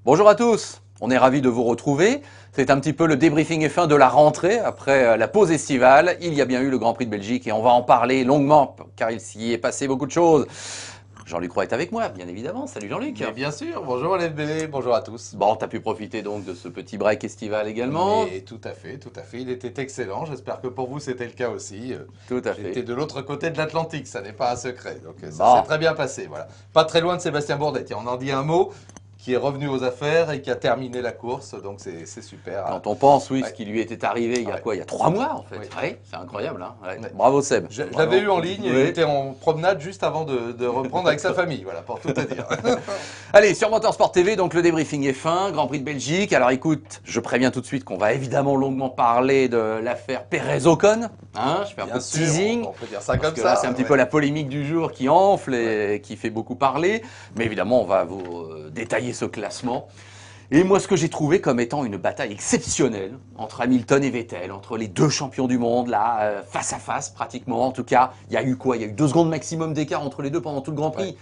Bonjour à tous, on est ravis de vous retrouver. C'est un petit peu le débriefing F1 de la rentrée après la pause estivale. Il y a bien eu le Grand Prix de Belgique et on va en parler longuement car il s'y est passé beaucoup de choses. Jean-Luc Roy est avec moi, bien évidemment. Salut Jean-Luc. Mais bien sûr, bonjour LFB, bonjour à tous. Bon, t'as pu profiter donc de ce petit break estival également. Mais tout à fait, il était excellent. J'espère que pour vous c'était le cas aussi. Tout à J'étais fait. de l'autre côté de l'Atlantique, ça n'est pas un secret. Donc ça Bon. s'est très bien passé. Voilà. Pas très loin de Sébastien Bourdet. Tiens, on en dit un mot qui est revenu aux affaires et qui a terminé la course. Donc c'est super. Quand on pense, oui, Ouais. ce qui lui était arrivé il y a Ouais. quoi? Il y a 3 mois en fait. Oui. Ouais, c'est incroyable. Hein. Ouais. Ouais. Bravo Seb. Je Bravo. l'avais eu en ligne, il Oui. était en promenade juste avant de reprendre avec sa famille. Voilà, pour tout te dire. Allez, sur Motorsport TV, donc le débriefing F1, Grand Prix de Belgique. Alors écoute, je préviens tout de suite qu'on va évidemment longuement parler de l'affaire Pérez-Ocon. Hein, je fais un peu Bien de sûr, teasing. on peut dire ça Parce comme que ça. là, c'est un petit ouais. peu la polémique du jour qui enfle et qui fait beaucoup parler. Mais évidemment, on va vous détailler ce classement. Et moi, ce que j'ai trouvé comme étant une bataille exceptionnelle entre Hamilton et Vettel, entre les deux champions du monde, là, face à face pratiquement. En tout cas, il y a eu quoi? Il y a eu 2 secondes maximum d'écart entre les deux pendant tout le Grand Prix. Ouais.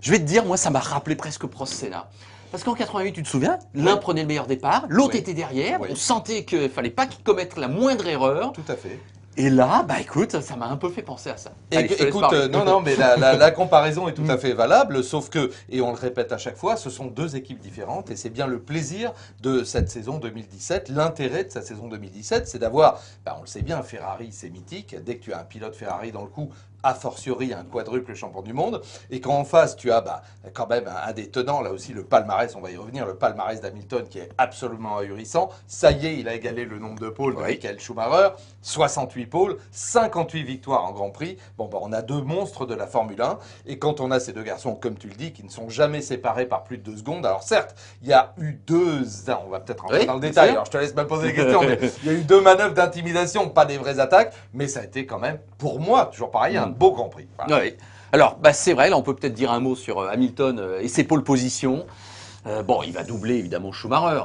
Je vais te dire, moi, ça m'a rappelé presque Prost Senna. Parce qu'en 88, tu te souviens, l'un prenait le meilleur départ, l'autre Oui. était derrière, Oui. on sentait qu'il fallait pas qu'il commette la moindre erreur. Tout à fait. Et là, bah écoute, ça m'a un peu fait penser à ça. Allez, je te laisse Écoute, parler. non, mais la comparaison est tout à fait valable, sauf que, et on le répète à chaque fois, ce sont deux équipes différentes, et c'est bien le plaisir de cette saison 2017, l'intérêt de cette saison 2017, c'est d'avoir, on le sait bien, Ferrari c'est mythique, dès que tu as un pilote Ferrari dans le coup, a fortiori un quadruple champion du monde, et quand en face tu as quand même un des tenants, là aussi le palmarès, on va y revenir, le palmarès d'Hamilton qui est absolument ahurissant, ça y est, il a égalé le nombre de pôles de Oui. Michael Schumacher, 68 pôles, 58 victoires en Grand Prix, on a deux monstres de la Formule 1, et quand on a ces deux garçons, comme tu le dis, qui ne sont jamais séparés par plus de 2 secondes, alors certes, il y a eu on va peut-être rentrer Oui, dans le bien détail, sûr. alors je te laisse me poser des questions, mais il y a eu 2 manœuvres d'intimidation, pas des vraies attaques, mais ça a été quand même, pour moi, toujours pareil, un beau Grand Prix. Voilà. Oui. Alors, c'est vrai, là, on peut peut-être dire un mot sur Hamilton et ses pôles positions. Bon, il va doubler évidemment Schumacher,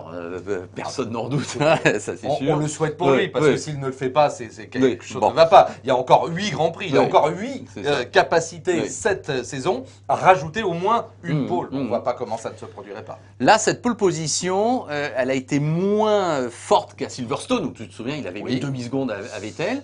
personne n'en doute, ça c'est sûr. On le souhaite pour Oui, lui, parce oui. que s'il ne le fait pas, c'est quelque Oui, chose bon. ne va pas. Il y a encore 8 Grands Prix, il y a Oui, encore 8 c'est ça. capacités Oui. cette saison à rajouter au moins une pôle. On ne mm. voit pas comment ça ne se produirait pas. Là, cette pole position, elle a été moins forte qu'à Silverstone, où tu te souviens, il avait mis Oui. une demi-seconde à Vettel.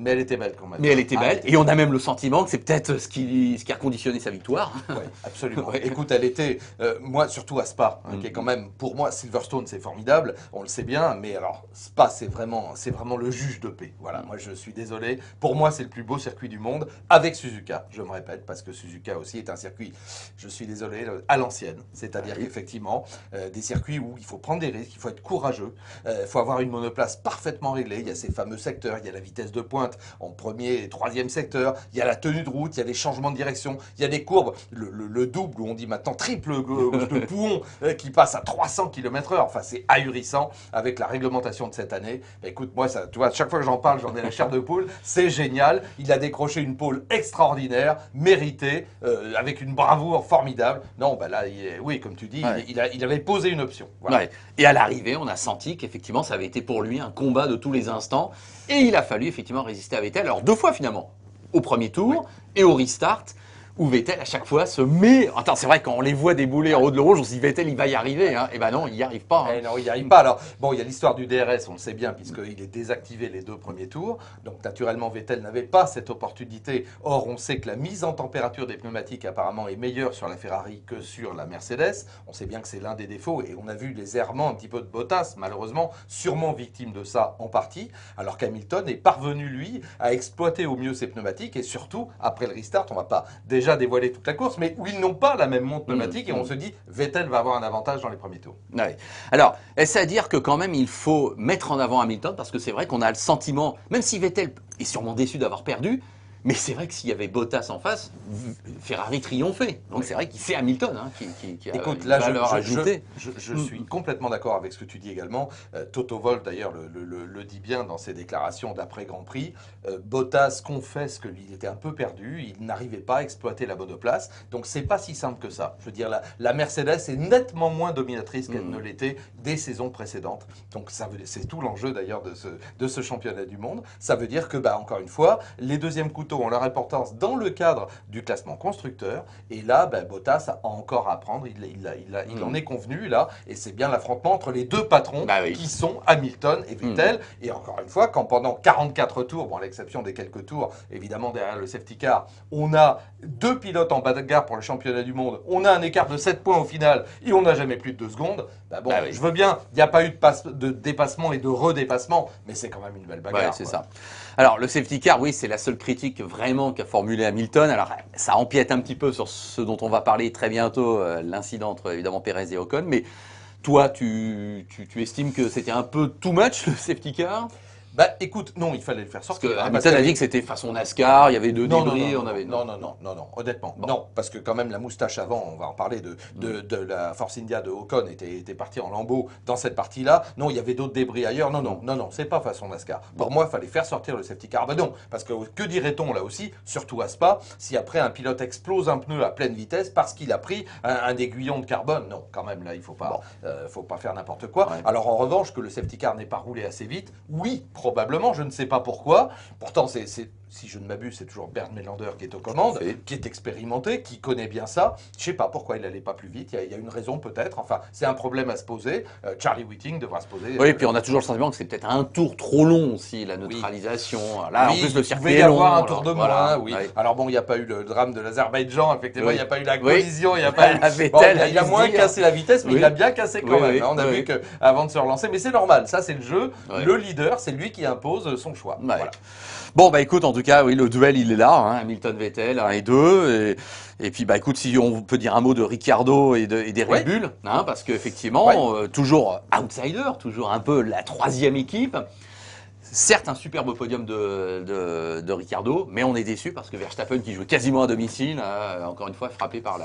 Mais elle était belle quand même. Mais elle était Ah, belle, et on a même le sentiment que c'est peut-être ce qui a conditionné sa victoire. Ouais, absolument. Ouais. Écoute, elle était, moi, surtout à Spa, qui est quand même, pour moi, Silverstone, c'est formidable, on le sait bien, mais alors, Spa, c'est vraiment le juge de paix. Voilà, moi, je suis désolé. Pour moi, c'est le plus beau circuit du monde, avec Suzuka, je me répète, parce que Suzuka aussi est un circuit, je suis désolé, à l'ancienne. C'est-à-dire Oui. qu'effectivement, des circuits où il faut prendre des risques, il faut être courageux, il faut avoir une monoplace parfaitement réglée. Il y a ces fameux secteurs, il y a la vitesse de pointe en premier et troisième secteur, il y a la tenue de route, il y a les changements de direction, il y a des courbes, le double, où on dit maintenant triple de Pouhon qui passe à 300 km/h. Enfin, c'est ahurissant avec la réglementation de cette année. Écoute, moi, ça, tu vois, chaque fois que j'en parle, j'en ai la chair de poule. C'est génial. Il a décroché une pole extraordinaire, méritée, avec une bravoure formidable. Non, là, oui, comme tu dis, Ouais. il avait posé une option. Voilà. Ouais. Et à l'arrivée, on a senti qu'effectivement, ça avait été pour lui un combat de tous les instants. Et il a fallu effectivement résister à Vettel. Alors 2 fois finalement, au premier tour et au restart, où Vettel à chaque fois se met... Attends, c'est vrai, quand on les voit débouler en haut de l'orange, on se dit Vettel, il va y arriver. Hein. Et ben non, il n'y arrive pas. Hein. Eh non, il n'y arrive pas. Alors, bon, il y a l'histoire du DRS, on le sait bien, puisqu'il est désactivé les 2 premiers tours. Donc, naturellement, Vettel n'avait pas cette opportunité. Or, on sait que la mise en température des pneumatiques, apparemment, est meilleure sur la Ferrari que sur la Mercedes. On sait bien que c'est l'un des défauts. Et on a vu les errements un petit peu de Bottas, malheureusement, sûrement victime de ça en partie. Alors qu'Hamilton est parvenu, lui, à exploiter au mieux ses pneumatiques. Et surtout, après le restart, on ne va pas déjà dévoiler toute la course, mais où ils n'ont pas la même montre pneumatique. Et on se dit, Vettel va avoir un avantage dans les premiers tours. Ouais. Alors, est-ce à dire que quand même il faut mettre en avant Hamilton, parce que c'est vrai qu'on a le sentiment, même si Vettel est sûrement déçu d'avoir perdu, mais c'est vrai que s'il y avait Bottas en face, Ferrari triomphait. Donc c'est vrai que c'est Hamilton qui a Écoute, une là, valeur ajoutée. je suis complètement d'accord avec ce que tu dis également. Toto Wolff, d'ailleurs, le dit bien dans ses déclarations d'après Grand Prix. Bottas confesse qu'il était un peu perdu, il n'arrivait pas à exploiter la monoplace. Donc, c'est pas si simple que ça. Je veux dire, la Mercedes est nettement moins dominatrice qu'elle ne l'était des saisons précédentes. Donc, c'est tout l'enjeu, d'ailleurs, de ce championnat du monde. Ça veut dire que, encore une fois, les deuxièmes coups autos ont leur importance dans le cadre du classement constructeur. Et là, Bottas a encore à apprendre. Il en est convenu là. Et c'est bien l'affrontement entre les deux patrons qui sont Hamilton et Vettel. Et encore une fois, quand pendant 44 tours, bon, à l'exception des quelques tours, évidemment derrière le safety car, on a deux pilotes en bagarre pour le championnat du monde, on a un écart de 7 points au final et on n'a jamais plus de 2 secondes, je veux bien, il n'y a pas eu de dépassement et de redépassement, mais c'est quand même une belle bagarre. Ouais, c'est ça. Alors, le safety car, oui, c'est la seule critique vraiment qu'a formulé Hamilton. Alors, ça empiète un petit peu sur ce dont on va parler très bientôt, l'incident entre, évidemment, Perez et Ocon, mais toi, tu estimes que c'était un peu too much, le safety car? Écoute, non, il fallait le faire sortir. Parce que Hamilton a dit que c'était façon NASCAR, il y avait deux débris, non, honnêtement, non, parce que quand même la moustache avant, on va en parler de la Force India de Ocon était partie en lambeaux dans cette partie-là. Non, il y avait d'autres débris ailleurs. Non, c'est pas façon NASCAR. Pour moi, il fallait faire sortir le safety car. Non, parce que dirait-on là aussi, surtout à Spa, si après un pilote explose un pneu à pleine vitesse parce qu'il a pris un aiguillon de carbone? Non, quand même là, il faut pas faire n'importe quoi. Ouais. Alors en revanche, que le safety car n'ait pas roulé assez vite, oui, probablement, je ne sais pas pourquoi. Pourtant, si je ne m'abuse, c'est toujours Bernd Melander qui est aux commandes, qui est expérimenté, qui connaît bien ça. Je ne sais pas pourquoi il n'allait pas plus vite. Il y a une raison peut-être. Enfin, c'est un problème à se poser. Charlie Whiting devra se poser. Oui, et puis on a toujours le sentiment que c'est peut-être un tour trop long aussi, la neutralisation. Là, en plus, le circuit est long. Il pouvait y avoir un tour de moins, voilà. oui. Alors bon, il n'y a pas eu le drame de l'Azerbaïdjan, effectivement. Il n'y a pas eu la collision. Il n'y a pas eu... il a moins cassé la vitesse, mais il a bien cassé quand même. On a vu qu'avant de se relancer. Mais c'est normal. Ça, c'est le jeu. Le leader, c'est lui qui impose son choix. Voilà. Bon, écoute, en tout cas, oui, le duel, il est là, hein, Hamilton-Vettel, 1 et 2. Et puis, écoute, si on peut dire un mot de Ricciardo et des Red Bull, hein, parce qu'effectivement, toujours outsider, toujours un peu la troisième équipe. Certes, un superbe podium de Ricciardo, mais on est déçu parce que Verstappen, qui joue quasiment à domicile, a encore une fois frappé par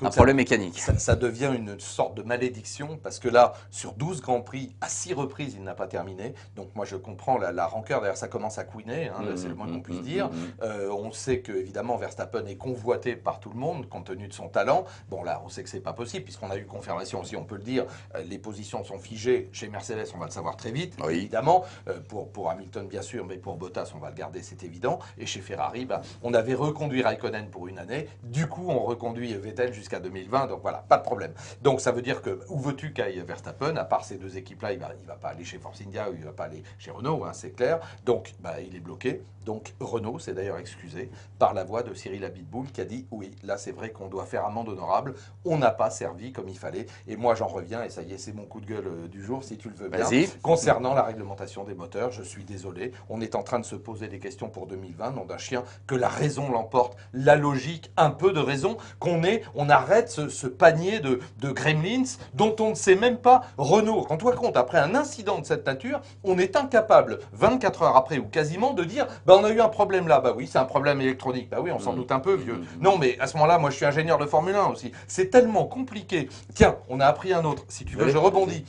un problème mécanique. Ça devient une sorte de malédiction parce que là, sur 12 Grands Prix, à 6 reprises, il n'a pas terminé. Donc moi, je comprends la rancœur. D'ailleurs, ça commence à couiner, hein, c'est le moins qu'on puisse dire. On sait que, évidemment, Verstappen est convoité par tout le monde compte tenu de son talent. Bon, là, on sait que c'est pas possible puisqu'on a eu confirmation aussi, on peut le dire. Les positions sont figées. Chez Mercedes, on va le savoir très vite, évidemment. Pour Hamilton, bien sûr, mais pour Bottas, on va le garder, c'est évident. Et chez Ferrari, on avait reconduit Raikkonen pour une année. Du coup, on reconduit Vettel jusqu'à 2020, donc voilà, pas de problème. Donc ça veut dire que où veux-tu qu'aille Verstappen, à part ces deux équipes-là, il va pas aller chez Force India ou il va pas aller chez Renault, hein, c'est clair. Donc il est bloqué. Donc Renault s'est d'ailleurs excusé par la voix de Cyril Abiteboul qui a dit oui, là c'est vrai qu'on doit faire amende honorable, on n'a pas servi comme il fallait. Et moi j'en reviens, et ça y est, c'est mon coup de gueule du jour, si tu le veux bien. Concernant la réglementation des moteurs, je suis désolé, on est en train de se poser des questions pour 2020, nom d'un chien, que la raison l'emporte, la logique, un peu de raison, on arrête ce panier de gremlins dont on ne sait même pas. Renault, rends-toi compte, après un incident de cette nature, on est incapable, 24 heures après ou quasiment, de dire on a eu un problème là. Oui, c'est un problème électronique. Oui, on s'en doute un peu, vieux. Non, mais à ce moment-là, moi je suis ingénieur de Formule 1 aussi. C'est tellement compliqué. Tiens, on a appris un autre. Si tu veux, je rebondis.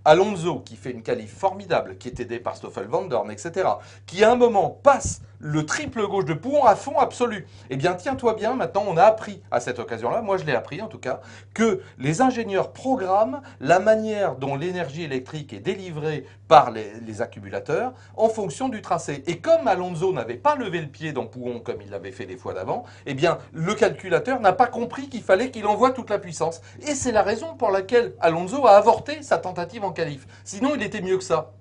Alonso, qui fait une qualif formidable, qui est aidé par Stoffel Van Dorn, etc., qui à un moment passe le triple gauche de Pouhon à fond absolu. Eh bien, tiens-toi bien, maintenant, on a appris à cette occasion-là, moi je l'ai appris en tout cas, que les ingénieurs programment la manière dont l'énergie électrique est délivrée par les accumulateurs en fonction du tracé. Et comme Alonso n'avait pas levé le pied dans Pouhon comme il l'avait fait les fois d'avant, eh bien, le calculateur n'a pas compris qu'il fallait qu'il envoie toute la puissance. Et c'est la raison pour laquelle Alonso a avorté sa tentative en qualif. Sinon, il était mieux que ça.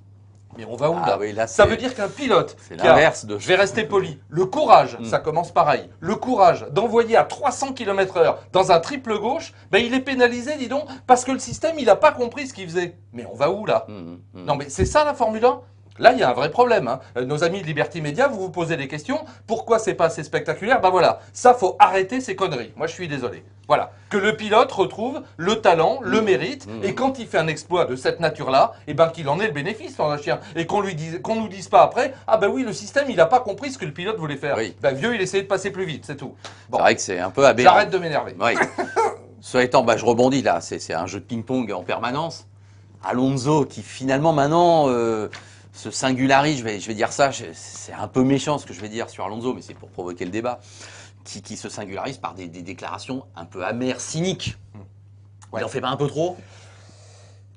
Mais on va où là, oui, là ça veut dire qu'un pilote, je vais rester poli, le courage, ça commence pareil, le courage d'envoyer à 300 km/h dans un triple gauche, il est pénalisé, dis donc, parce que le système, il n'a pas compris ce qu'il faisait. Mais on va où là? Non mais c'est ça la Formule 1? Là, il y a un vrai problème. Hein. Nos amis de Liberty Media, vous vous posez des questions. Pourquoi c'est pas assez spectaculaire? Voilà, ça, faut arrêter ces conneries. Moi, je suis désolé. Voilà, que le pilote retrouve le talent, le mérite, et quand il fait un exploit de cette nature-là, qu'il en ait le bénéfice, dans un chien, et qu'on nous dise pas après, oui, le système, il n'a pas compris ce que le pilote voulait faire. Oui. Vieux, il essayait de passer plus vite, c'est tout. Bon. C'est vrai que c'est un peu aberrant. J'arrête de m'énerver. Oui. Cela étant, je rebondis là. C'est un jeu de ping-pong en permanence. Alonso, qui finalement maintenant se singularise, je vais dire ça, c'est un peu méchant ce que je vais dire sur Alonso, mais c'est pour provoquer le débat, qui se singularise par des déclarations un peu amères, cyniques. Il en fait pas un peu trop?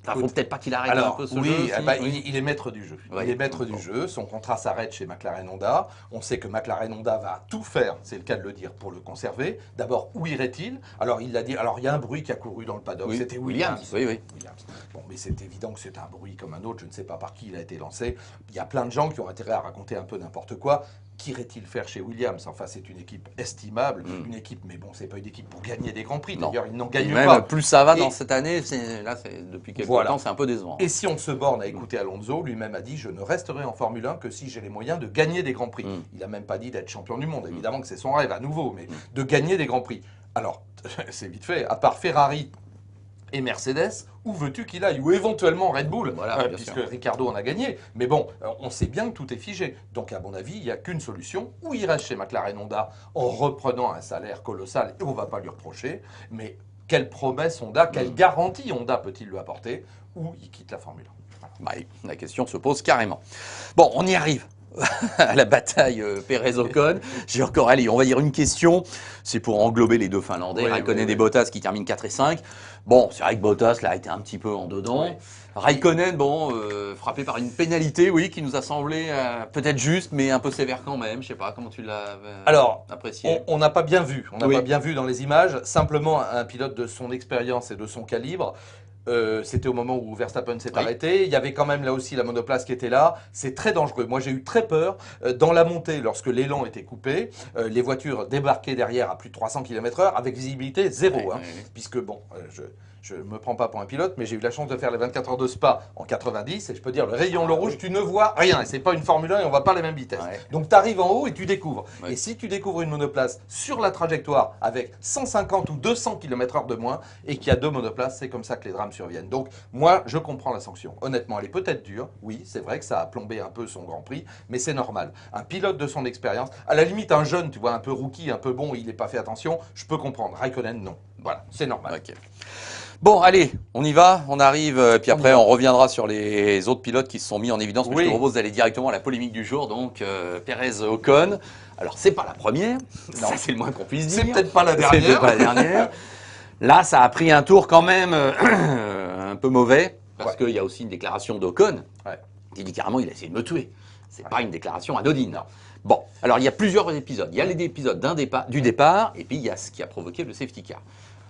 Il faut peut-être pas qu'il arrête un Alors, peu ce oui, jeu aussi. il est maître du jeu. Ouais. Il est maître du jeu. Son contrat s'arrête chez McLaren Honda. On sait que McLaren Honda va tout faire, c'est le cas de le dire, pour le conserver. D'abord, où irait-il? Alors, il l'a dit. Alors, il y a un bruit qui a couru dans le paddock. Oui, C'était Williams. Oui, oui. Williams. Bon, mais c'est évident que c'est un bruit comme un autre. Je ne sais pas par qui il a été lancé. Il y a plein de gens qui ont intérêt à raconter un peu n'importe quoi. Qu'irait-il faire chez Williams? Enfin, c'est une équipe estimable, une équipe, mais bon, c'est pas une équipe pour gagner des grands prix. Non. D'ailleurs, ils n'en Et gagnent même pas. plus ça va Et- dans cette année, depuis quelques temps, c'est un peu décevant. Et si on se borne à écouter Alonso, lui-même a dit « Je ne resterai en Formule 1 que si j'ai les moyens de gagner des grands prix ». Il n'a même pas dit d'être champion du monde. Évidemment que c'est son rêve à nouveau, mais de gagner des grands prix. Alors, c'est vite fait, à part Ferrari et Mercedes, où veux-tu qu'il aille? Ou éventuellement Red Bull, Voilà, bien puisque sûr. Ricardo en a gagné. Mais bon, on sait bien que tout est figé. Donc à mon avis, il n'y a qu'une solution. Ou il reste chez McLaren Honda en reprenant un salaire colossal, et on ne va pas lui reprocher. Mais quelle promesse Honda, quelle garantie Honda peut-il lui apporter? Ou il quitte la Formule 1. Bah, la question se pose carrément. Bon, on y arrive. À la bataille Pérez-Ocon. J'ai encore, allez, on va dire une question. C'est pour englober les deux Finlandais, Oui, Raikkonen oui. et Bottas qui terminent 4 et 5. Bon, c'est vrai que Bottas là a été un petit peu en dedans. Oui. Raikkonen, bon, frappé par une pénalité, oui, qui nous a semblé peut-être juste, mais un peu sévère quand même. Je sais pas comment tu l'as Alors, apprécié. on n'a pas bien vu. On n'a Oui. pas bien vu dans les images. Simplement, un pilote de son expérience et de son calibre. C'était au moment où Verstappen s'est Oui. arrêté. Il y avait quand même là aussi la monoplace qui était là. C'est très dangereux. Moi, j'ai eu très peur dans la montée lorsque l'élan était coupé. Les voitures débarquaient derrière à plus de 300 km/h avec visibilité zéro. Ouais, hein. ouais. Puisque, bon, je me prends pas pour un pilote, mais j'ai eu la chance de faire les 24 heures de Spa en 90. Et je peux dire, le rayon le rouge, tu ne vois rien. Et c'est pas une Formule 1 et on va pas à la même vitesse. Ouais. Donc, tu arrives en haut et tu découvres. Ouais. Et si tu découvres une monoplace sur la trajectoire avec 150 ou 200 km/h de moins et qu'il y a deux monoplaces, c'est comme ça que les drames surviennent. Donc, moi, je comprends la sanction. Honnêtement, elle est peut-être dure. Oui, c'est vrai que ça a plombé un peu son Grand Prix, mais c'est normal. Un pilote de son expérience, à la limite, un jeune, tu vois, un peu rookie, un peu bon, il n'est pas fait attention, je peux comprendre. Raikkonen, non. Voilà, c'est normal. Ok. Bon, allez, on y va, on arrive, puis On y après va. on reviendra sur les autres pilotes qui se sont mis en évidence. Mais Oui. je te propose d'aller directement à la polémique du jour, donc Pérez-Ocon. Alors, c'est pas la première, ça c'est le moins qu'on puisse dire. C'est peut-être pas la C'est dernière. peut-être pas la dernière. Là, ça a pris un tour quand même un peu mauvais, parce Ouais. qu'il y a aussi une déclaration d'Ocon Ouais. qui dit carrément il a essayé de me tuer. C'est pas une déclaration anodine. Bon, alors il y a plusieurs épisodes. Il y a les épisodes du départ, et puis il y a ce qui a provoqué le safety car.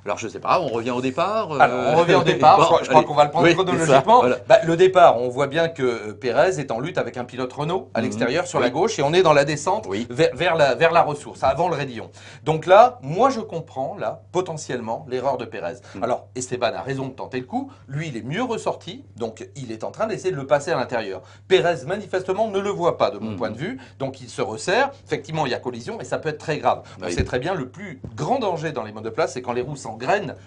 Alors je sais pas, on revient au départ. Alors, on revient au départ. Bon, je crois allez. qu'on va le prendre Oui, chronologiquement. ça, voilà. Bah, le départ, on voit bien que Pérez est en lutte avec un pilote Renault à l'extérieur sur Oui. la gauche et on est dans la descente Oui. vers la ressource, avant le raidillon. Donc là, moi je comprends là potentiellement l'erreur de Pérez. Alors Esteban a raison de tenter le coup. Lui, il est mieux ressorti, donc il est en train d'essayer de le passer à l'intérieur. Pérez manifestement ne le voit pas de mon point de vue, donc il se resserre. Effectivement, il y a collision et ça peut être très grave. On Oui. sait très bien le plus grand danger dans les monoplaces, c'est quand les roues s'engrainent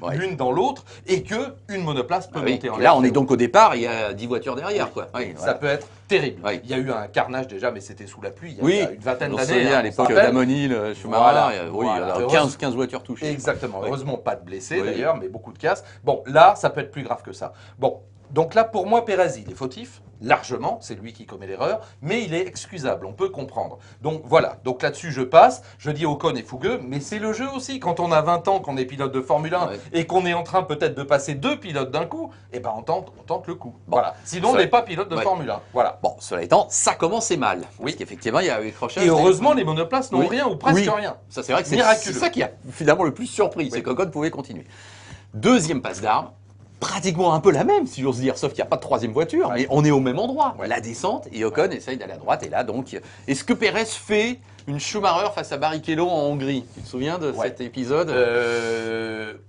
Oui. l'une dans l'autre et que une monoplace peut Ah oui. monter en Et l'air. là, on est donc au départ, il y a 10 voitures derrière, Oui. quoi. Oui, Ça voilà. peut être terrible. Oui. Il y a eu un carnage déjà, mais c'était sous la pluie. Il y a, Oui, il y a une vingtaine on se d'années. souvient hein, à on l'époque se rappelle. d'Amoni, Schumacher, Voilà, oui, voilà. il y a 15 voitures touchées. Exactement. Oui. Heureusement, pas de blessés Oui. d'ailleurs, mais beaucoup de casses. Bon, là, ça peut être plus grave que ça. Bon, donc là, pour moi, Pérez, il est fautif, largement. C'est lui qui commet l'erreur, mais il est excusable. On peut comprendre. Donc voilà. Donc là-dessus, je passe. Je dis Ocon est fougueux, mais c'est le jeu aussi. Quand on a 20 ans, qu'on est pilote de Formule 1 Ouais. et qu'on est en train peut-être de passer deux pilotes d'un coup, eh ben on tente le coup. Bon. Voilà. Sinon, on Ça- n'est pas pilote de Ouais. Formule 1. Voilà. Bon, cela étant, ça commençait mal. Oui. Parce qu'effectivement, il y a eu accrochage. Et heureusement, les monoplaces n'ont Oui. rien ou presque Oui. rien. Ça, c'est vrai que c'est Miraculeux. ça qui a finalement le plus surpris, c'est Oui. qu'Ocon pouvait continuer. Deuxième passe d'armes, pratiquement un peu la même, si j'ose dire, sauf qu'il n'y a pas de troisième voiture, Ouais. mais on est au même endroit. Ouais. La descente, et Ocon essaye d'aller à droite, et là, donc, est-ce que Pérez fait une Schumacher face à Barrichello en Hongrie? Tu te souviens de Ouais. cet épisode?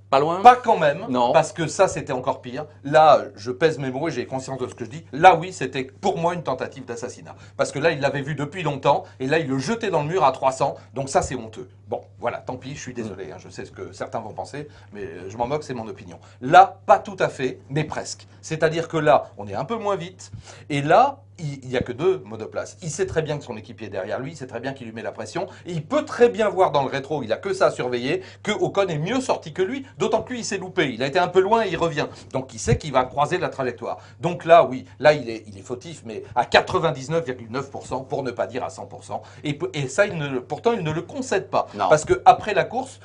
Pas loin? Pas quand même, Non. parce que ça c'était encore pire. Là, je pèse mes mots et j'ai conscience de ce que je dis. Là, oui, c'était pour moi une tentative d'assassinat. Parce que là, il l'avait vu depuis longtemps et là, il le jetait dans le mur à 300. Donc ça, c'est honteux. Bon, voilà, tant pis, je suis désolé. Hein, je sais ce que certains vont penser, mais je m'en moque, c'est mon opinion. Là, pas tout à fait, mais presque. C'est-à-dire que là, on est un peu moins vite et là, il n'y a que 2 monoplaces. Il sait très bien que son équipier est derrière lui, il sait très bien qu'il lui met la pression, et il peut très bien voir dans le rétro, il a que ça à surveiller, que Ocon est mieux sorti que lui, d'autant que lui, il s'est loupé, il a été un peu loin et il revient. Donc il sait qu'il va croiser la trajectoire. Donc là, oui, là, il est fautif, mais à 99,9%, pour ne pas dire à 100%. Et ça, pourtant, il ne le concède pas. Non. Parce qu'après la course,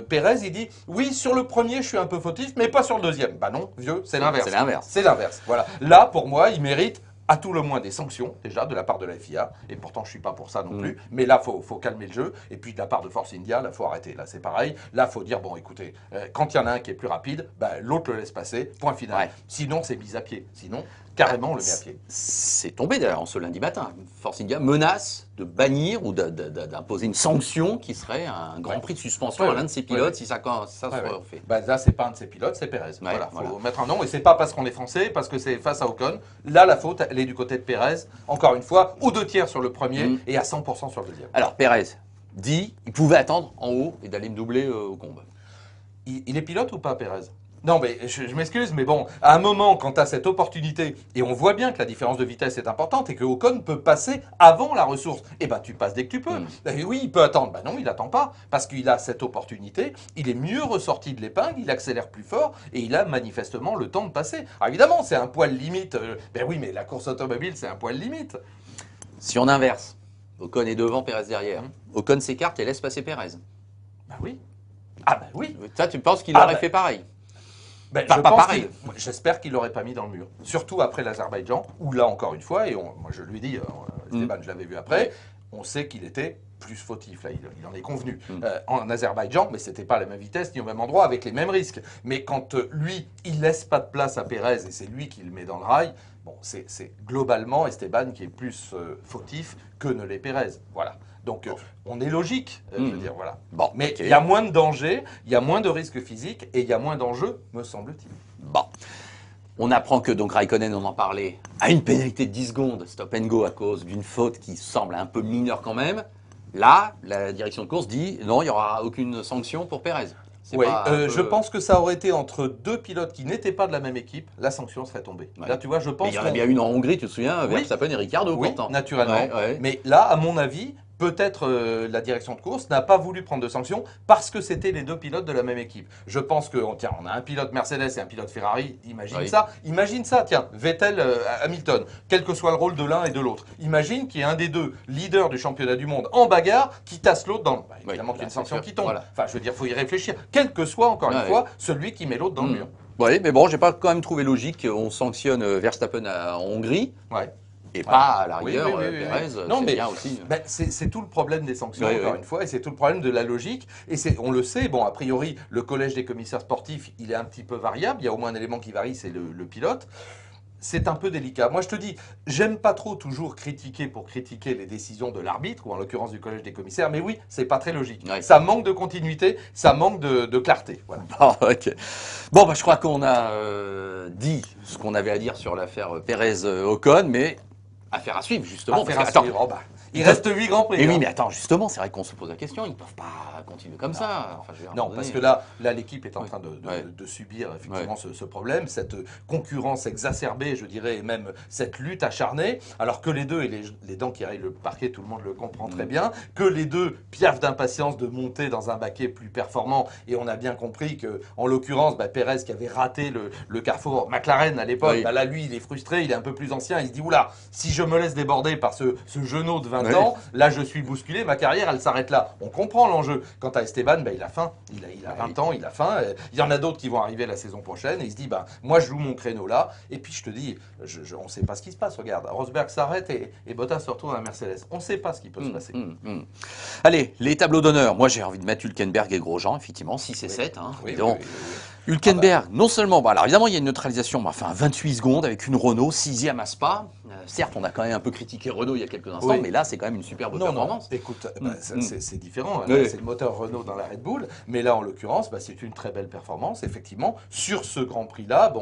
Pérez, il dit, oui, sur le premier, je suis un peu fautif, mais pas sur le deuxième. Bah non, vieux, c'est l'inverse. C'est l'inverse. C'est l'inverse. Voilà. Là, pour moi, il mérite à tout le moins des sanctions, déjà, de la part de la FIA. Et pourtant, je ne suis pas pour ça non plus. Mais là, il faut calmer le jeu. Et puis, de la part de Force India, là, il faut arrêter. Là, c'est pareil. Là, il faut dire, bon, écoutez, quand il y en a un qui est plus rapide, bah, l'autre le laisse passer. Point final. Ouais. Sinon, c'est mis à pied. Sinon, carrément, on le met à pied. C'est tombé d'ailleurs en ce lundi matin. Force India menace de bannir ou d'imposer une sanction qui serait un grand prix de suspension à l'un de ses pilotes si ça se refait. Bah, là, c'est pas un de ses pilotes, c'est Pérez. Ouais, Voilà, faut mettre un nom. Et c'est pas parce qu'on est français, parce que c'est face à Ocon. Là, la faute, elle est du côté de Pérez. Encore une fois, aux 2 tiers sur le premier et à 100% sur le deuxième. Alors Pérez dit il pouvait attendre en haut et d'aller me doubler au combe. Il est pilote ou pas, Pérez? Non, mais je m'excuse, mais bon, à un moment, quand tu as cette opportunité, et on voit bien que la différence de vitesse est importante et que Ocon peut passer avant la ressource, eh ben tu passes dès que tu peux. Et oui, il peut attendre. Ben non, il n'attend pas, parce qu'il a cette opportunité, il est mieux ressorti de l'épingle, il accélère plus fort, et il a manifestement le temps de passer. Alors évidemment, c'est un poil limite. Ben oui, mais la course automobile, c'est un poil limite. Si on inverse, Ocon est devant, Pérez derrière. Ocon s'écarte et laisse passer Pérez. Ben oui. Ah ben oui. Ça, tu penses qu'il aurait fait pareil? Ben, Pas pareil. J'espère qu'il l'aurait pas mis dans le mur. Surtout après l'Azerbaïdjan, où là encore une fois, et moi je lui dis, Esteban, je l'avais vu après, on sait qu'il était plus fautif, là, il en est convenu. En Azerbaïdjan, mais c'était pas à la même vitesse ni au même endroit, avec les mêmes risques. Mais quand lui, il laisse pas de place à Pérez et c'est lui qui le met dans le rail, bon, c'est globalement Esteban qui est plus fautif que ne l'est Pérez. Voilà. Donc, on est logique, je veux dire, voilà. Bon, mais il y a moins de danger, il y a moins de risques physiques et il y a moins d'enjeux, me semble-t-il. Bon. On apprend que donc Raikkonen, on en parlait, a une pénalité de 10 secondes, stop and go, à cause d'une faute qui semble un peu mineure quand même. Là, la direction de course dit non, il n'y aura aucune sanction pour Pérez. Oui, je pense que ça aurait été entre 2 pilotes qui n'étaient pas de la même équipe, la sanction serait tombée. Ouais. Là, tu vois, je pense. Il y en a bien une en Hongrie, tu te souviens, Verstappen et Ricciardo, oui, pourtant. naturellement. Ouais. Mais là, à mon avis, peut-être la direction de course n'a pas voulu prendre de sanctions parce que c'était les 2 pilotes de la même équipe. Je pense que, tiens, on a un pilote Mercedes et un pilote Ferrari, imagine ça. Imagine ça, tiens, Vettel, Hamilton, quel que soit le rôle de l'un et de l'autre. Imagine qu'il y ait un des 2 leaders du championnat du monde en bagarre qui tasse l'autre dans le... Bah, évidemment qu'il y a une sanction qui tombe. Voilà. Enfin, je veux dire, il faut y réfléchir. Quel que soit, encore une fois, celui qui met l'autre dans le mur. Oui, mais bon, j'ai pas quand même trouvé logique qu'on sanctionne Verstappen en Hongrie. Ouais. Et pas à la rigueur, Pérez, non, mais bien aussi. Ben, c'est tout le problème des sanctions, encore une fois, et c'est tout le problème de la logique. Et on le sait, bon, a priori, le collège des commissaires sportifs, il est un petit peu variable. Il y a au moins un élément qui varie, c'est le pilote. C'est un peu délicat. Moi, je te dis, j'aime pas trop toujours critiquer pour critiquer les décisions de l'arbitre, ou en l'occurrence du collège des commissaires, mais oui, c'est pas très logique. Ouais. Ça manque de continuité, ça manque de clarté. Voilà. Bon, ok. Bon, bah, je crois qu'on a dit ce qu'on avait à dire sur l'affaire Pérez-Ocon, mais affaire à suivre, justement. Affaire à suivre. Oh, bah, il reste 8 grands prix. Et oui, mais attends, justement, c'est vrai qu'on se pose la question, ils ne peuvent pas continuer comme ça. Enfin, non, parce que là l'équipe est en train de subir effectivement ce problème, cette concurrence exacerbée, je dirais, et même cette lutte acharnée, alors que les deux, et les dents qui rayent le parquet, tout le monde le comprend très bien, que les deux piaffent d'impatience de monter dans un baquet plus performant, et on a bien compris que, en l'occurrence, Pérez qui avait raté le carrefour McLaren à l'époque, là lui il est frustré, il est un peu plus ancien, il se dit oula, si je me laisse déborder par ce genou de 20 ans, là je suis bousculé, ma carrière elle s'arrête là. On comprend l'enjeu. Quant à Esteban, il a faim, il a 20 ans, il a faim, il y en a d'autres qui vont arriver la saison prochaine, et il se dit, moi je joue mon créneau là, et puis je te dis, on ne sait pas ce qui se passe, regarde, Rosberg s'arrête et Bottas se retrouve à Mercedes. On ne sait pas ce qui peut se passer. Allez, les tableaux d'honneur. Moi j'ai envie de mettre Hülkenberg et Grosjean, effectivement, 6 et 7. Hein, Hülkenberg, non seulement, alors évidemment il y a une neutralisation, enfin 28 secondes avec une Renault, 6e à Spa. Certes, on a quand même un peu critiqué Renault il y a quelques instants, mais là c'est quand même une superbe performance. Non, écoute, c'est différent. Là, c'est le moteur Renault dans la Red Bull, mais là en l'occurrence, c'est une très belle performance, effectivement. Sur ce Grand Prix-là,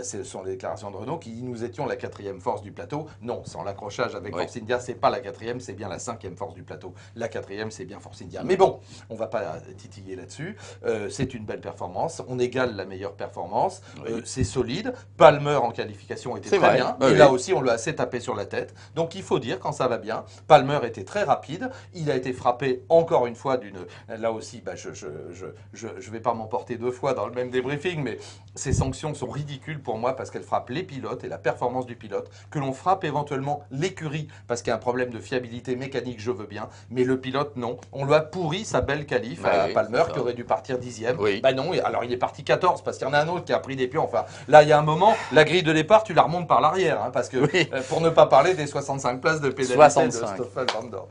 ce sont les déclarations de Renault qui dit nous étions la 4e force du plateau. Non, sans l'accrochage avec Force India, c'est pas la 4e, c'est bien la 5e force du plateau. La 4e, c'est bien Force India. Mais bon, on va pas titiller là-dessus. C'est une belle performance. On égale la meilleure performance. C'est solide. Palmer en qualification était très bien. Et là aussi, on l'a assez s'est tapé sur la tête. Donc il faut dire quand ça va bien. Palmer était très rapide. Il a été frappé encore une fois d'une... Là aussi, bah, je vais pas m'emporter deux fois dans le même débriefing, mais ces sanctions sont ridicules pour moi parce qu'elles frappent les pilotes et la performance du pilote. Que l'on frappe éventuellement l'écurie parce qu'il y a un problème de fiabilité mécanique, je veux bien, mais le pilote, non. On lui a pourri sa belle qualif à Palmer qui aurait dû partir 10e. Bah non, alors il est parti 14 parce qu'il y en a un autre qui a pris des pions. Enfin, là, il y a un moment, la grille de départ, tu la remontes par l'arrière, hein, parce que pour ne pas parler des 65 places de pénalité de Stoffel Van Dorn.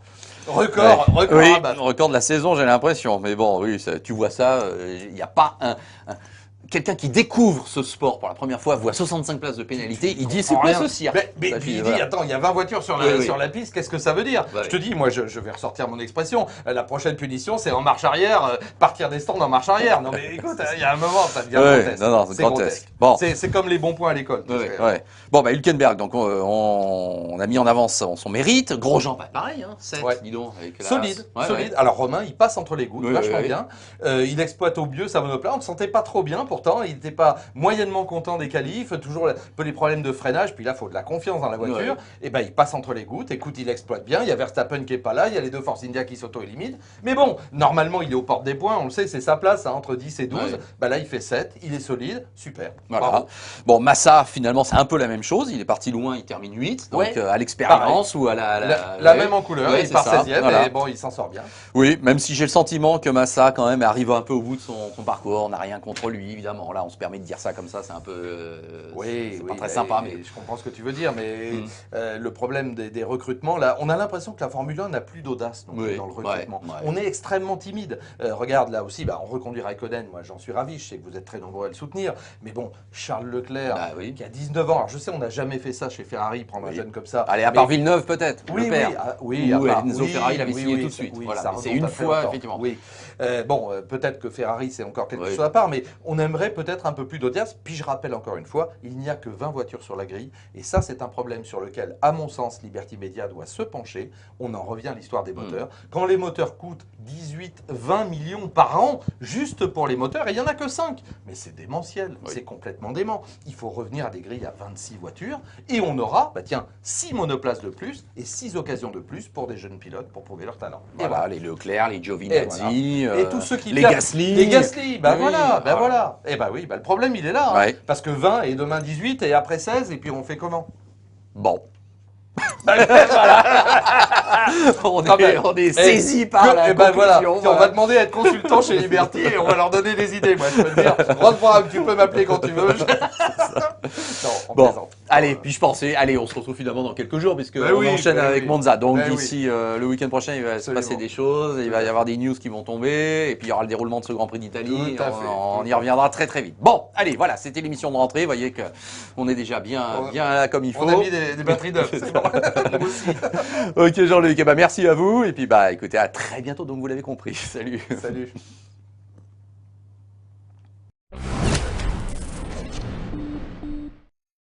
Record à battre. Record de la saison, j'ai l'impression. Mais bon, oui, tu vois ça, il n'y a pas quelqu'un qui découvre ce sport pour la première fois voit 65 places de pénalité, il dit c'est quoi ce cirque? Mais il dit attends, il y a 20 voitures sur la piste, qu'est-ce que ça veut dire? Je te dis, moi je vais ressortir mon expression, la prochaine punition c'est en marche arrière, partir des stands en marche arrière. Non mais écoute, il y a un moment ça devient grotesque. Non, c'est grotesque. Bon. C'est comme les bons points à l'école. Bon, bah Hülkenberg, donc on a mis en avant son mérite. Grosjean, pas pareil, hein, 7, dis donc. Avec solide. Alors Romain, il passe entre les gouttes, vachement bien. Il exploite au mieux sa monoplace, on ne sentait pas trop bien pourtant. Il n'était pas moyennement content des qualifs, toujours un peu les problèmes de freinage, puis là, il faut de la confiance dans la voiture. Et ben, il passe entre les gouttes. Écoute, il exploite bien. Il y a Verstappen qui est pas là, il y a les deux Force India qui s'auto-éliminent. Mais bon, normalement, il est aux portes des points, on le sait, c'est sa place, hein, entre 10 et 12. Ben là, il fait 7, il est solide, super. Voilà. Bravo. Bon, Massa, finalement, c'est un peu la même chose. Il est parti loin, il termine 8. Donc, à l'expérience ou à la même en couleur, il part 16e, et bon, il s'en sort bien. Oui, même si j'ai le sentiment que Massa, quand même, arrive un peu au bout de son parcours. On n'a rien contre lui, évidemment. Là, on se permet de dire ça comme ça, c'est un peu... c'est pas très sympa. Mais je comprends ce que tu veux dire, mais le problème des recrutements, là, on a l'impression que la Formule 1 n'a plus d'audace dans le recrutement. On est extrêmement timide. Regarde, là aussi, on reconduit Raikkonen, moi j'en suis ravi, je sais que vous êtes très nombreux à le soutenir, mais bon, Charles Leclerc, qui a 19 ans, alors je sais, on n'a jamais fait ça chez Ferrari, prendre un jeune comme ça. Allez, à part Villeneuve peut-être, ou Enzo Ferrari l'avait signé tout de suite. C'est une fois, effectivement. Bon, peut-être que Ferrari, c'est encore quelque chose à part, mais on aimerait peut-être un peu plus d'audience. Puis je rappelle encore une fois, il n'y a que 20 voitures sur la grille. Et ça, c'est un problème sur lequel, à mon sens, Liberty Media doit se pencher. On en revient à l'histoire des moteurs. Quand les moteurs coûtent 18-20 millions par an, juste pour les moteurs, et il n'y en a que 5. Mais c'est démentiel, c'est complètement dément. Il faut revenir à des grilles à 26 voitures. Et on aura, 6 monoplaces de plus et 6 occasions de plus pour des jeunes pilotes pour prouver leur talent. Voilà, les Leclerc, les Giovinazzi, et tous ceux qui les Gasly. Les Gasly, voilà. Et bah oui, le problème il est là. Hein, parce que 20 et demain 18 et après 16, et puis on fait comment? Bon. on est saisi par la conclusion. On va demander à être consultant chez Liberty et on va leur donner des idées. Moi, je peux te dire, Rod Brown, tu peux m'appeler quand tu veux. Non, on plaisante. Allez, puis je pensais, on se retrouve finalement dans quelques jours puisque on enchaîne avec Monza. Donc d'ici le week-end prochain, il va se passer des choses, il va y avoir des news qui vont tomber et puis il y aura le déroulement de ce Grand Prix d'Italie. On y reviendra très très vite. Bon, allez, voilà, c'était l'émission de rentrée. Vous voyez que on est déjà bien comme il faut. On a mis des batteries d'œufs. Moi aussi. Ok Jean-Luc, merci à vous et puis écoutez, à très bientôt. Donc vous l'avez compris. Salut. Salut.